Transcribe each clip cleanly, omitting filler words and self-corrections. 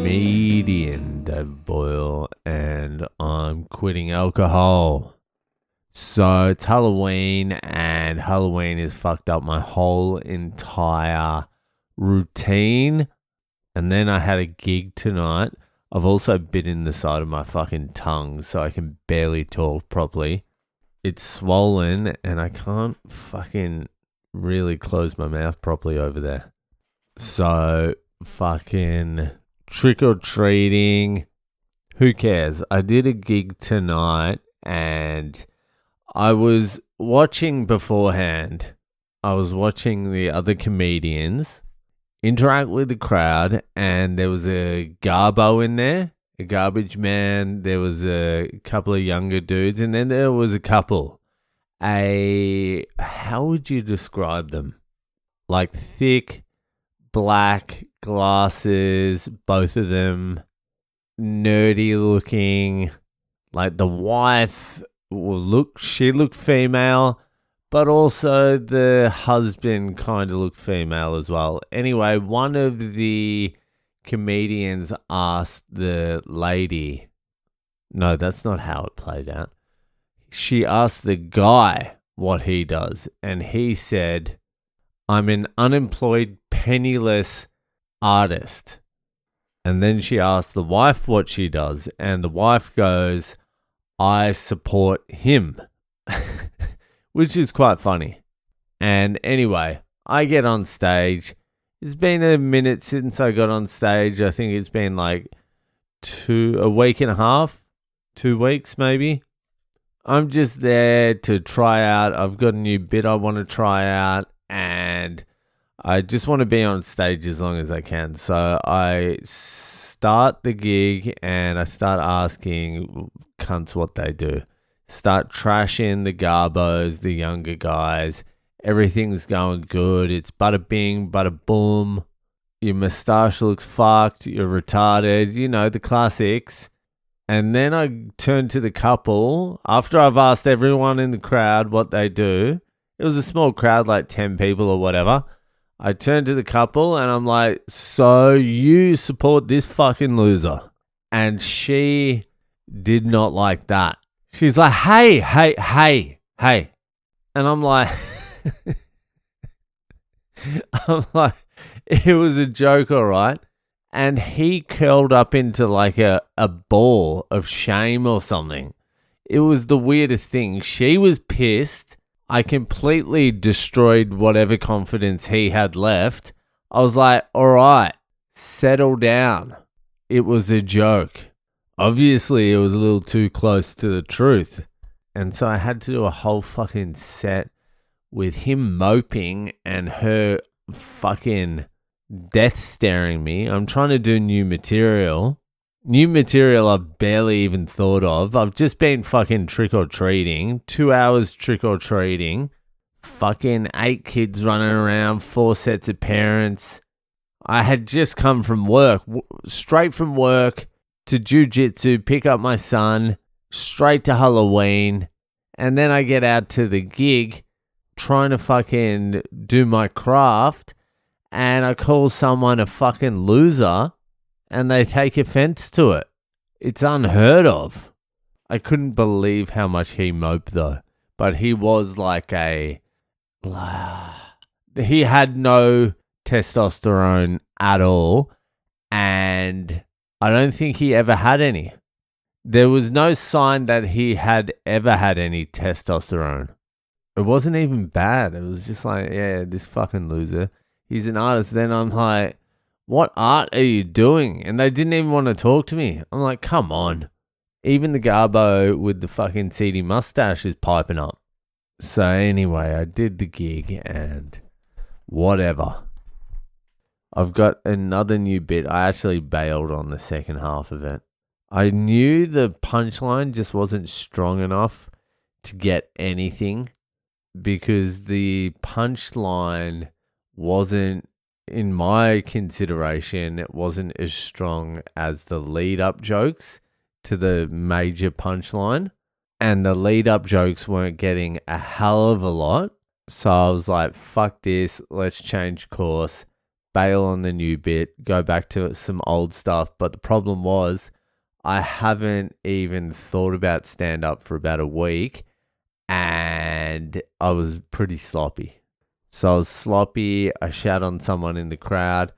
comedian, Dave Boyle, and I'm quitting alcohol. So it's Halloween, and Halloween has fucked up my whole entire routine. And then I had a gig tonight. I've also bitten the side of my fucking tongue, so I can barely talk properly. It's swollen, and I can't fucking really close my mouth properly over there. So, fucking trick-or-treating. Who cares? I did a gig tonight, and I was watching beforehand. I was watching the other comedians interact with the crowd, and there was a garbo in there, a garbage man. There was a couple of younger dudes, and then there was a couple. How would you describe them? Like thick, black glasses, both of them, nerdy looking. Like the wife she looked female, but also the husband kind of looked female as well. Anyway, one of the comedians asked the lady, no, that's not how it played out. She asked the guy what he does, and he said, "I'm an unemployed, penniless artist." And then she asked the wife what she does, and the wife goes, "I support him." Which is quite funny. And anyway, I get on stage. It's been a minute since I got on stage. I think it's been like a week and a half, 2 weeks maybe. I'm just there to try out. I've got a new bit I want to try out, and I just want to be on stage as long as I can. So I start the gig and I start asking cunts what they do. Start trashing the garbos, the younger guys. Everything's going good. It's bada bing, bada boom. Your moustache looks fucked. You're retarded. You know, the classics. And then I turn to the couple. After I've asked everyone in the crowd what they do, it was a small crowd, like 10 people or whatever. I turn to the couple and I'm like, "So you support this fucking loser?" And she did not like that. She's like, hey. And I'm like, it was a joke, all right? And he curled up into like a ball of shame or something. It was the weirdest thing. She was pissed. I completely destroyed whatever confidence he had left. I was like, all right, settle down. It was a joke. Obviously, it was a little too close to the truth. And so I had to do a whole fucking set with him moping and her fucking death staring me. I'm trying to do new material. New material I've barely even thought of. I've just been fucking trick-or-treating. 2 hours trick-or-treating. Fucking 8 kids running around, 4 sets of parents. I had just come from work, straight from work, to jiu-jitsu, pick up my son, straight to Halloween, and then I get out to the gig trying to fucking do my craft, and I call someone a fucking loser, and they take offense to it. It's unheard of. I couldn't believe how much he moped though, but he was like he had no testosterone at all, and I don't think he ever had any. There was no sign that he had ever had any testosterone. It wasn't even bad. It was just like, yeah, this fucking loser. He's an artist. Then I'm like, what art are you doing? And they didn't even want to talk to me. I'm like, come on. Even the garbo with the fucking seedy mustache is piping up. So anyway, I did the gig and whatever. I've got another new bit. I actually bailed on the second half of it. I knew the punchline just wasn't strong enough to get anything because the punchline wasn't, in my consideration, it wasn't as strong as the lead-up jokes to the major punchline. And the lead-up jokes weren't getting a hell of a lot. So I was like, fuck this, let's change course. bail on the new bit, go back to some old stuff. But the problem was, I haven't even thought about stand up for about a week, and I was pretty sloppy. So I was sloppy. I shat on someone in the crowd.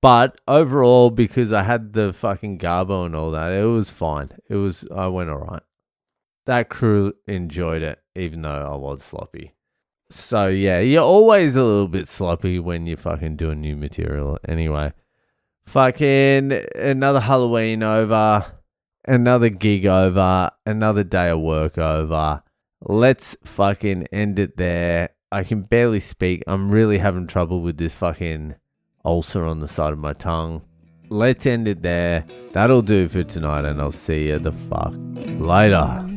But overall, because I had the fucking garbo and all that, it was fine. I went all right. That crew enjoyed it, even though I was sloppy. So yeah, you're always a little bit sloppy when you're fucking doing new material. Anyway, fucking another Halloween over, another gig over, another day of work over. Let's fucking end it there. I can barely speak. I'm really having trouble with this fucking ulcer on the side of my tongue. Let's end it there. That'll do for tonight, and I'll see you the fuck later.